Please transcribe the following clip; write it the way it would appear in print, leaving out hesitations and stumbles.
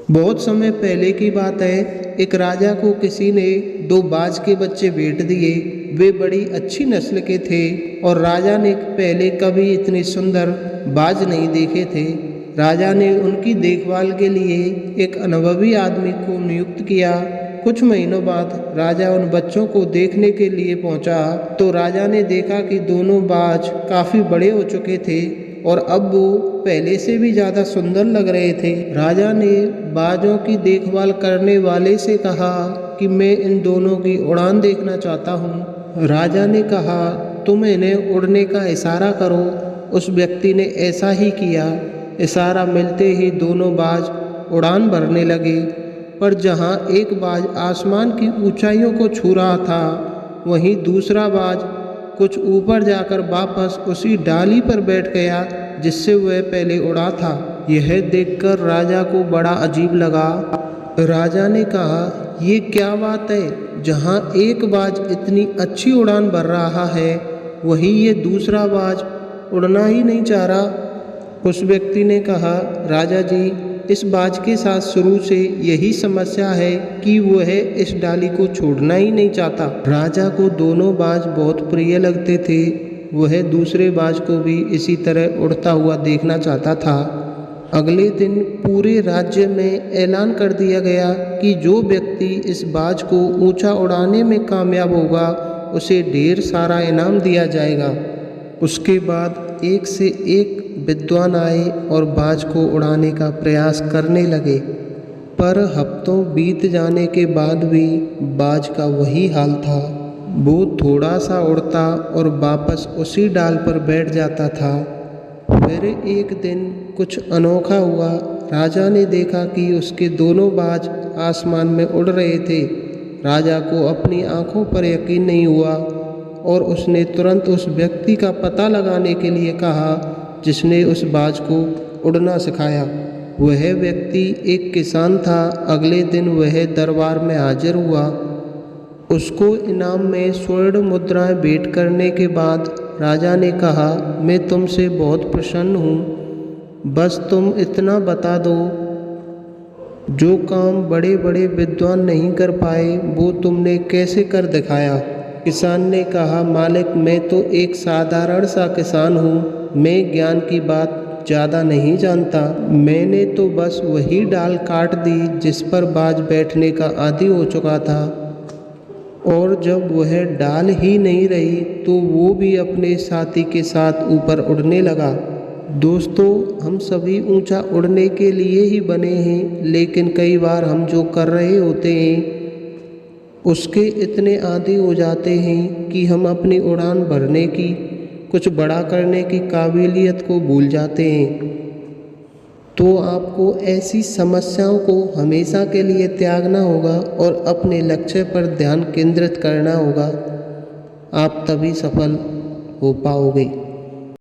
बहुत समय पहले की बात है। एक राजा को किसी ने दो बाज के बच्चे भेंट दिए। वे बड़ी अच्छी नस्ल के थे और राजा ने पहले कभी इतने सुंदर बाज नहीं देखे थे। राजा ने उनकी देखभाल के लिए एक अनुभवी आदमी को नियुक्त किया। कुछ महीनों बाद राजा उन बच्चों को देखने के लिए पहुंचा तो राजा ने देखा कि दोनों बाज काफ़ी बड़े हो चुके थे और अब वो पहले से भी ज़्यादा सुंदर लग रहे थे। राजा ने बाजों की देखभाल करने वाले से कहा कि मैं इन दोनों की उड़ान देखना चाहता हूँ। राजा ने कहा, तुम इन्हें उड़ने का इशारा करो। उस व्यक्ति ने ऐसा ही किया। इशारा मिलते ही दोनों बाज उड़ान भरने लगे, पर जहाँ एक बाज आसमान की ऊंचाइयों को छू रहा था, वहीं दूसरा बाज कुछ ऊपर जाकर वापस उसी डाली पर बैठ गया जिससे वह पहले उड़ा था। यह देखकर राजा को बड़ा अजीब लगा। राजा ने कहा, ये क्या बात है? जहाँ एक बाज इतनी अच्छी उड़ान भर रहा है, वहीं ये दूसरा बाज उड़ना ही नहीं चाह रहा। उस व्यक्ति ने कहा, राजा जी, इस बाज के साथ शुरू से यही समस्या है कि वह इस डाली को छोड़ना ही नहीं चाहता। राजा को दोनों बाज बहुत प्रिय लगते थे। वह दूसरे बाज को भी इसी तरह उड़ता हुआ देखना चाहता था। अगले दिन पूरे राज्य में ऐलान कर दिया गया कि जो व्यक्ति इस बाज को ऊंचा उड़ाने में कामयाब होगा, उसे ढेर सारा इनाम दिया जाएगा। उसके बाद एक से एक विद्वान आए और बाज को उड़ाने का प्रयास करने लगे, पर हफ्तों बीत जाने के बाद भी बाज का वही हाल था। वो थोड़ा सा उड़ता और वापस उसी डाल पर बैठ जाता था। फिर एक दिन कुछ अनोखा हुआ। राजा ने देखा कि उसके दोनों बाज आसमान में उड़ रहे थे। राजा को अपनी आंखों पर यकीन नहीं हुआ और उसने तुरंत उस व्यक्ति का पता लगाने के लिए कहा जिसने उस बाज को उड़ना सिखाया। वह व्यक्ति एक किसान था। अगले दिन वह दरबार में हाजिर हुआ। उसको इनाम में स्वर्ण मुद्राएं भेंट करने के बाद राजा ने कहा, मैं तुमसे बहुत प्रसन्न हूँ। बस तुम इतना बता दो, जो काम बड़े बड़े विद्वान नहीं कर पाए वो तुमने कैसे कर दिखाया। किसान ने कहा, मालिक, मैं तो एक साधारण सा किसान हूँ। मैं ज्ञान की बात ज़्यादा नहीं जानता। मैंने तो बस वही डाल काट दी जिस पर बाज बैठने का आदी हो चुका था, और जब वह डाल ही नहीं रही तो वो भी अपने साथी के साथ ऊपर उड़ने लगा। दोस्तों, हम सभी ऊंचा उड़ने के लिए ही बने हैं, लेकिन कई बार हम जो कर रहे होते हैं उसके इतने आदी हो जाते हैं कि हम अपनी उड़ान भरने की, कुछ बड़ा करने की काबिलियत को भूल जाते हैं। तो आपको ऐसी समस्याओं को हमेशा के लिए त्यागना होगा और अपने लक्ष्य पर ध्यान केंद्रित करना होगा। आप तभी सफल हो पाओगे।